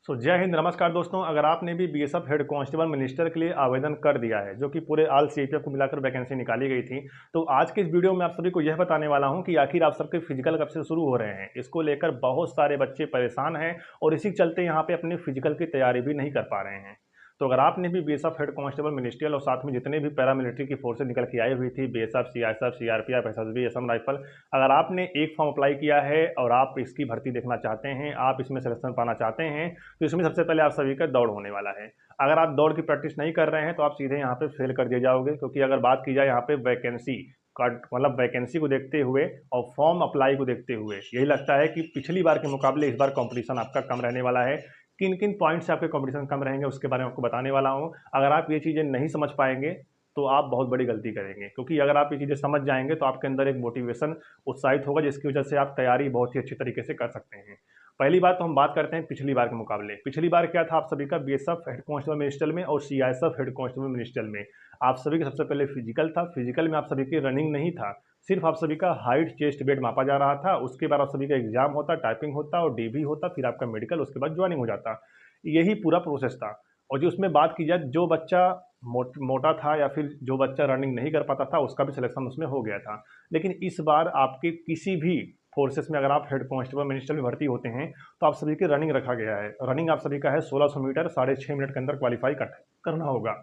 जय हिंद, नमस्कार दोस्तों। अगर आपने भी बीएसएफ हेड कांस्टेबल मिनिस्टर के लिए आवेदन कर दिया है, जो कि पूरे ऑल सीपीएफ को मिलाकर वैकेंसी निकाली गई थी, तो आज के इस वीडियो में आप सभी को यह बताने वाला हूं कि आखिर आप सबके फिजिकल कब से शुरू हो रहे हैं। इसको लेकर बहुत सारे बच्चे परेशान हैं और इसी के चलते यहाँ पे अपने फिजिकल की तैयारी भी नहीं कर पा रहे हैं। तो अगर आपने भी बीएसएफ हेड कांस्टेबल मिनिस्ट्रियल और साथ में जितने भी पैरामिलिट्री की फोर्सेज निकल के आई हुई थी, BSF, CISF, CRPF, SSB, Assam rifle, अगर आपने एक फॉर्म अप्लाई किया है और आप इसकी भर्ती देखना चाहते हैं, आप इसमें सिलेक्शन पाना चाहते हैं, तो इसमें सबसे पहले आप सभी का दौड़ होने वाला है। अगर आप दौड़ की प्रैक्टिस नहीं कर रहे हैं तो आप सीधे यहाँ पे फेल कर दिए जाओगे, क्योंकि अगर बात की जाए यहाँ पे वैकेंसी मतलब वैकेंसी को देखते हुए और फॉर्म अप्लाई को देखते हुए यही लगता है कि पिछली बार के मुकाबले इस बार कंपटीशन आपका कम रहने वाला है। किन किन पॉइंट से आपके कंपटीशन कम रहेंगे उसके बारे में आपको बताने वाला हूँ। अगर आप ये चीज़ें नहीं समझ पाएंगे तो आप बहुत बड़ी गलती करेंगे, क्योंकि अगर आप ये चीज़ें समझ जाएंगे तो आपके अंदर एक मोटिवेशन उत्साहित होगा, जिसकी वजह से आप तैयारी बहुत ही अच्छी तरीके से कर सकते हैं। पहली बात तो हम बात करते हैं पिछली बार के मुकाबले। पिछली बार क्या था आप सभी का बीएसएफ हेड कांस्टेबल मिनिस्ट्रियल में और सीआईएसएफ हेड कांस्टेबल मिनिस्ट्रियल में आप सभी का सबसे पहले फिजिकल था। फिजिकल में आप सभी की रनिंग नहीं था, सिर्फ आप सभी का हाइट, चेस्ट, वेट मापा जा रहा था। उसके बाद आप सभी का एग्जाम होता, टाइपिंग होता और डीबी होता, फिर आपका मेडिकल, उसके बाद ज्वाइनिंग हो जाता। यही पूरा प्रोसेस था। और जो उसमें बात की जाए, जो बच्चा मोटा था या फिर जो बच्चा रनिंग नहीं कर पाता था, उसका भी सिलेक्शन उसमें हो गया था। लेकिन इस बार आपके किसी भी फोर्सेस में अगर आप हेड कांस्टेबल मिनिस्टर में भर्ती होते हैं तो आप सभी की रनिंग रखा गया है। रनिंग आप सभी का है 1600 मीटर, 6.5 मिनट के अंदर क्वालिफाई करना होगा।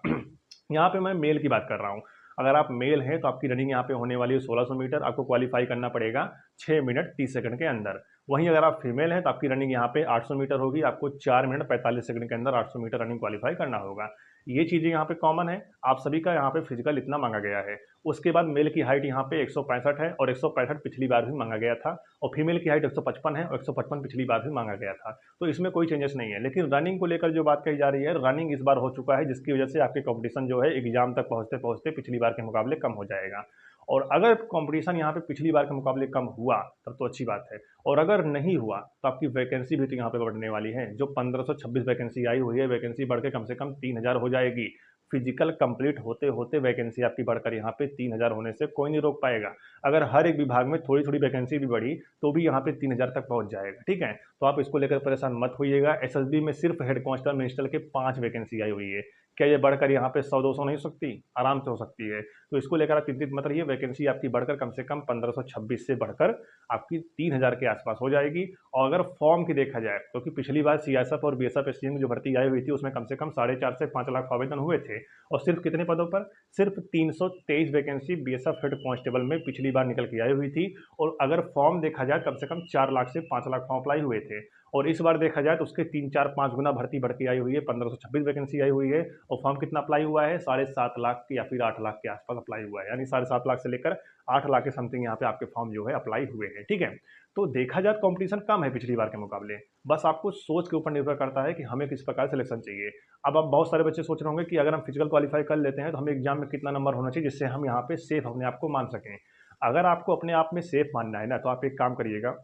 यहाँ पे मैं मेल की बात कर रहा हूँ। अगर आप मेल हैं तो आपकी रनिंग यहाँ पे होने वाली है 1600 मीटर, आपको क्वालिफाई करना पड़ेगा 6 मिनट 30 सेकंड के अंदर। वहीं अगर आप फीमेल हैं तो आपकी रनिंग यहाँ पे 800 मीटर होगी, आपको 4 मिनट 45 सेकंड के अंदर 800 मीटर रनिंग क्वालिफाई करना होगा। ये चीज़ें यहाँ पे कॉमन है, आप सभी का यहाँ पे फिजिकल इतना मांगा गया है। उसके बाद मेल की हाइट यहाँ पे 165 है और 165 पिछली बार भी मांगा गया था, और फीमेल की हाइट 155 है और 155 पिछली बार भी मांगा गया था। तो इसमें कोई चेंजेस नहीं है। लेकिन रनिंग को लेकर जो बात कही जा रही है, रनिंग इस बार हो चुका है, जिसकी वजह से आपके कॉम्पिटिशन जो है एग्जाम तक पहुँचते पहुँचते पिछली बार के मुकाबले कम हो जाएगा। और अगर कंपटीशन यहाँ पे पिछली बार के मुकाबले कम हुआ तब तो अच्छी बात है, और अगर नहीं हुआ तो आपकी वैकेंसी भी तो यहाँ पे बढ़ने वाली है। जो 1526 वैकेंसी आई हुई है, वैकेंसी बढ़ के कम से कम 3000 हो जाएगी। फिजिकल कंप्लीट होते होते वैकेंसी आपकी बढ़कर यहाँ पे 3000 होने से कोई नहीं रोक पाएगा। अगर हर एक विभाग में थोड़ी थोड़ी वैकेंसी भी बढ़ी तो भी यहाँ पे 3000 तक पहुँच जाएगा। ठीक है, तो आप इसको लेकर परेशान मत होइएगा। एसएसबी में सिर्फ हेड कांस्टेबल मिनिस्टर के 5 वैकेंसी आई हुई है। क्या ये बढ़कर यहाँ पे 100-200 नहीं हो सकती? आराम से हो सकती है। तो इसको लेकर आप चिंतित मत रहिए। वैकेंसी आपकी बढ़कर कम से कम 1526 से बढ़कर आपकी 3000 के आसपास हो जाएगी। और अगर फॉर्म की देखा जाए, क्योंकि पिछली बार सीआईएसएफ और बीएसएफ एसटीएफ में जो भर्ती आई हुई थी उसमें कम से कम 4.5 से 5 लाख आवेदन हुए थे, और सिर्फ कितने पदों पर? सिर्फ 323 वैकेंसी बीएसएफ हेड कांस्टेबल में पिछली बार निकल के आई हुई थी। और अगर फॉर्म देखा जाए, कम से कम 4 लाख से 5 लाख फॉर्म अप्लाई हुए थे। और इस बार देखा जाए तो उसके 3-4-5 गुना भर्ती बढ़ के आई हुई है, 1526 वैकेंसी आई हुई है। और फॉर्म कितना अप्लाई हुआ है? 7.5 लाख या फिर 8 लाख के आसपास अप्लाई हुआ है, यानी 7.5 लाख से लेकर 8 लाख के समथिंग यहाँ पे आपके फॉर्म जो है अप्लाई हुए हैं। ठीक है, तो देखा जाए कंपटीशन कम है पिछली बार के मुकाबले। बस आपको सोच के ऊपर निर्भर करता है कि हमें किस प्रकार सिलेक्शन चाहिए। अब आप बहुत सारे बच्चे सोच रहे होंगे कि अगर हम फिजिकल क्वालिफाई कर लेते हैं तो हमें एग्जाम में कितना नंबर होना चाहिए जिससे हम यहाँ पे सेफ अपने आप को मान सकें। अगर आपको अपने आप में सेफ मानना है ना, तो आप एक काम करिएगा।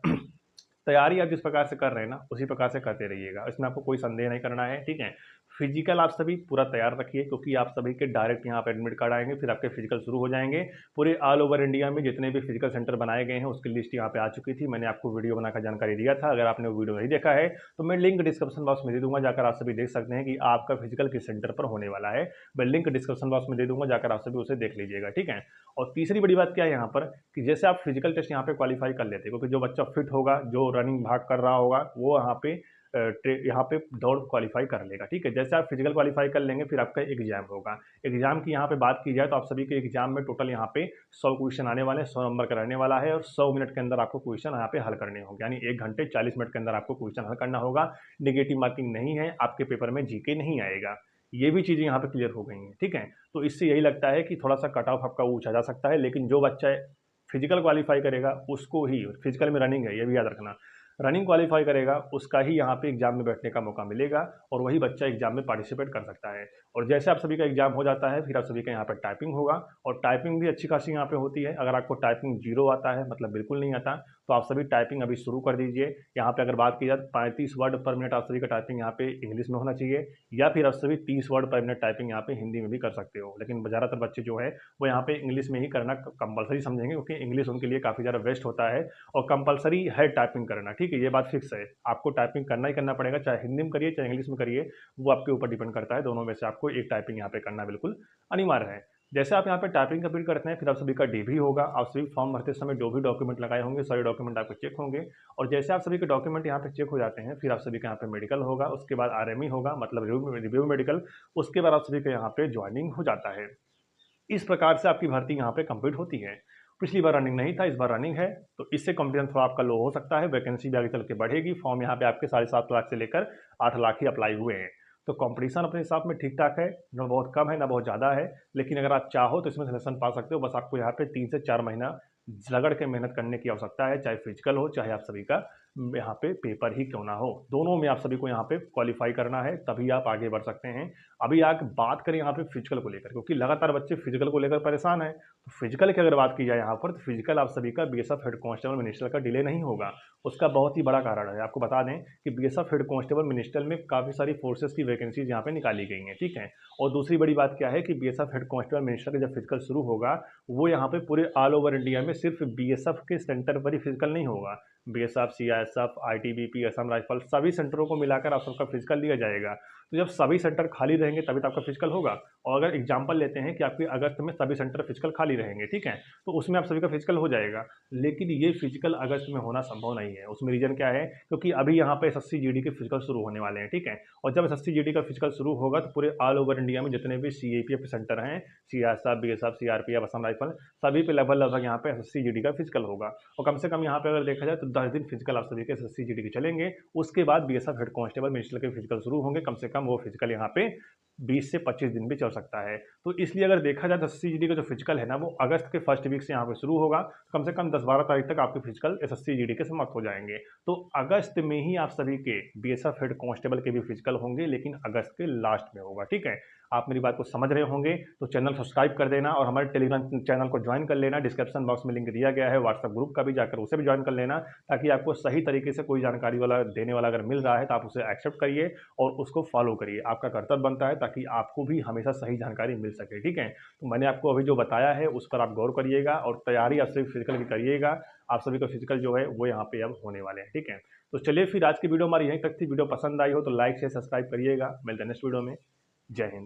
तैयारी आप जिस प्रकार से कर रहे हैं ना, उसी प्रकार से करते रहिएगा, इसमें आपको कोई संदेह नहीं करना है। ठीक है, फिजिकल आप सभी पूरा तैयार रखिए, क्योंकि आप सभी के डायरेक्ट यहाँ पे एडमिट कार्ड आएंगे, फिर आपके फिजिकल शुरू हो जाएंगे। पूरे ऑल ओवर इंडिया में जितने भी फिजिकल सेंटर बनाए गए हैं उसकी लिस्ट यहाँ पे आ चुकी थी। मैंने आपको वीडियो बनाकर जानकारी दिया था। अगर आपने वो वीडियो नहीं देखा है तो मैं लिंक डिस्क्रिप्शन बॉक्स में दे दूंगा, जाकर आप सभी देख सकते हैं कि आपका फिजिकल किस सेंटर पर होने वाला है। मैं लिंक डिस्क्रिप्शन बॉक्स में दे दूंगा, जाकर आप सभी उसे देख लीजिएगा। ठीक है, और तीसरी बड़ी बात क्या है यहाँ पर, कि जैसे आप फिजिकल टेस्ट यहाँ पे क्वालिफाई कर लेते हैं, क्योंकि जो बच्चा फिट होगा, जो रनिंग भाग कर रहा होगा, वो यहाँ पे दौड़ क्वालिफाई कर लेगा। ठीक है, जैसे आप फिजिकल क्वालिफाई कर लेंगे फिर आपका एग्जाम होगा। एग्जाम की यहाँ पे बात की जाए तो आप सभी के एग्जाम में टोटल यहाँ पे 100 क्वेश्चन आने वाले हैं, 100 नंबर का रहने वाला है, और 100 मिनट के अंदर आपको क्वेश्चन यहाँ पे हल करने होंगे, यानी 1 घंटे 40 मिनट के अंदर आपको क्वेश्चन हल करना होगा। निगेटिव मार्किंग नहीं है, आपके पेपर में जीके नहीं आएगा। ये भी चीज़ें यहाँ पे क्लियर हो गई हैं। ठीक है, तो इससे यही लगता है कि थोड़ा सा कट ऑफ आपका ऊँचा जा सकता है। लेकिन जो बच्चा फिजिकल क्वालिफाई करेगा उसको ही, फिजिकल में रनिंग है ये भी याद रखना, रनिंग क्वालिफाई करेगा उसका ही यहाँ पे एग्जाम में बैठने का मौका मिलेगा, और वही बच्चा एग्जाम में पार्टिसिपेट कर सकता है। और जैसे आप सभी का एग्जाम हो जाता है फिर आप सभी का यहाँ पर टाइपिंग होगा, और टाइपिंग भी अच्छी खासी यहाँ पे होती है। अगर आपको टाइपिंग जीरो आता है, मतलब बिल्कुल नहीं आता, तो आप सभी टाइपिंग अभी शुरू कर दीजिए। यहाँ पे अगर बात की जाए 35 वर्ड पर मिनट आप सभी का टाइपिंग यहाँ पे इंग्लिश में होना चाहिए, या फिर आप सभी 30 वर्ड पर मिनट टाइपिंग यहाँ पे हिंदी में भी कर सकते हो। लेकिन ज़्यादातर बच्चे जो है वो यहाँ पे इंग्लिश में ही करना कंपलसरी समझेंगे, क्योंकि इंग्लिश उनके लिए काफ़ी ज़्यादा वेस्ट होता है और कंपलसरी है टाइपिंग करना। ठीक है, ये बात फिक्स है, आपको टाइपिंग करना ही करना पड़ेगा, चाहे हिंदी में करिए चाहे इंग्लिश में करिए, वो आपके ऊपर डिपेंड करता है। दोनों में से आपको एक टाइपिंग यहाँ पे करना बिल्कुल अनिवार्य है। जैसे आप यहाँ पे टाइपिंग कंप्लीट करते हैं, फिर आप सभी का डीवी होगा। आप सभी फॉर्म भरते समय जो भी डॉक्यूमेंट लगाए होंगे सारे डॉक्यूमेंट आपके चेक होंगे, और जैसे आप सभी के डॉक्यूमेंट यहाँ पे चेक हो जाते हैं, फिर आप सभी का यहाँ पे मेडिकल होगा, उसके बाद आरएमई होगा, मतलब रिव्यू मेडिकल। उसके बाद आप सभी का यहाँ पे ज्वाइनिंग हो जाता है। इस प्रकार से आपकी भर्ती यहाँ पे कंप्लीट होती है। पिछली बार रनिंग नहीं था, इस बार रनिंग है, तो इससे कंपटीशन थोड़ा आपका लो हो सकता है। वैकेंसी भी आगे चल के बढ़ेगी। फॉर्म यहाँ पे आपके 7.5 लाख से लेकर 8 लाख ही अप्लाई हुए हैं, तो कंपटीशन अपने हिसाब में ठीक ठाक है, ना बहुत कम है ना बहुत ज़्यादा है। लेकिन अगर आप चाहो तो इसमें सिलेक्शन पा सकते हो। बस आपको यहाँ पे 3 से 4 महीना रगड़ के मेहनत करने की आवश्यकता है, चाहे फिजिकल हो चाहे आप सभी का यहाँ पे पेपर ही क्यों ना हो। दोनों में आप सभी को यहाँ पे क्वालिफाई करना है, तभी आप आगे बढ़ सकते हैं। अभी आगे बात करें यहाँ पे फिजिकल को लेकर, क्योंकि लगातार बच्चे फिजिकल को लेकर परेशान हैं। तो फिजिकल की अगर बात की जाए यहाँ पर, तो फिजिकल आप सभी का बीएसएफ हेड कांस्टेबल मिनिस्टर का डिले नहीं होगा। उसका बहुत ही बड़ा कारण है। आपको बता दें कि बीएसएफ हेड कांस्टेबल मिनिस्टर में काफ़ी सारी फोर्सेस की वैकेंसीज यहाँ पे निकाली गई हैं, ठीक है। और दूसरी बड़ी बात क्या है कि बीएसएफ हेड कांस्टेबल मिनिस्टर का जब फिजिकल शुरू होगा, वो यहाँ पे पूरे ऑल ओवर इंडिया में सिर्फ बीएसएफ के सेंटर पर ही फिजिकल नहीं होगा। BSF, CISF, ITBP, Assam rifle, सभी सेंटरों को मिलाकर आप सबका फिजिकल लिया जाएगा। तो जब सभी सेंटर खाली रहेंगे तभी तो आपका फिजिकल होगा। और अगर एग्जाम्पल लेते हैं कि आपके अगस्त में सभी सेंटर फिजिकल खाली रहेंगे, ठीक है, तो उसमें आप सभी का फिजिकल हो जाएगा। लेकिन ये फिजिकल अगस्त में होना संभव नहीं है। उसमें रीजन क्या है? क्योंकि अभी यहाँ पे एसएससी जीडी के फिजिकल शुरू होने वाले हैं, ठीक है। और जब एसएससी जीडी का फिजिकल शुरू होगा तो पूरे ऑल ओवर इंडिया में जितने भी सीएपीएफ सेंटर हैं, CISF, BSF, CRPF, Assam rifle, सभी पे लगभग यहाँ पे एसएससी जीडी का फिजिकल होगा। और कम से कम यहाँ पे अगर देखा जाए तो 10 दिन फिजिकल आप सभी के एसएससी जीडी के चलेंगे। उसके बाद बीएसएफ हेड कांस्टेबल मिनिस्टर के फिजिकल शुरू होंगे। कम से कम वो फिजिकल यहाँ पे 20 से 25 दिन भी चल सकता है। तो इसलिए अगर देखा जाए तो एसएससी जीडी का जो फिजिकल है ना, वो अगस्त के फर्स्ट वीक से यहाँ पे शुरू होगा। कम से कम 10-12 तारीख तक आपके फिजिकल एसएससी जीडी के समाप्त हो जाएंगे। तो अगस्त में ही आप सभी के बीएसएफ हेड कांस्टेबल के भी फिजिकल होंगे, लेकिन अगस्त के लास्ट में होगा, ठीक है। आप मेरी बात को समझ रहे होंगे, तो चैनल सब्सक्राइब कर देना और हमारे टेलीग्राम चैनल को ज्वाइन कर लेना। डिस्क्रिप्शन बॉक्स में लिंक दिया गया है, व्हाट्सएप ग्रुप का भी, जाकर उसे भी ज्वाइन कर लेना, ताकि आपको सही तरीके से कोई जानकारी वाला देने वाला अगर मिल रहा है तो आप उसे एक्सेप्ट करिए और उसको फॉलो करिए। आपका कर्तव्य बनता है ताकि आपको भी हमेशा सही जानकारी मिल सके, ठीक है। तो मैंने आपको अभी जो बताया है उस पर आप गौर करिएगा और तैयारी आप सभी फिजिकल की करिएगा। आप सभी का फिजिकल जो है वो यहाँ पे अब होने वाले हैं, ठीक है। तो चलिए फिर आज की वीडियो हमारी यहीं तक थी। वीडियो पसंद आई हो तो लाइक शेयर सब्सक्राइब करिएगा। मिलते हैं नेक्स्ट वीडियो में। जय हिंद।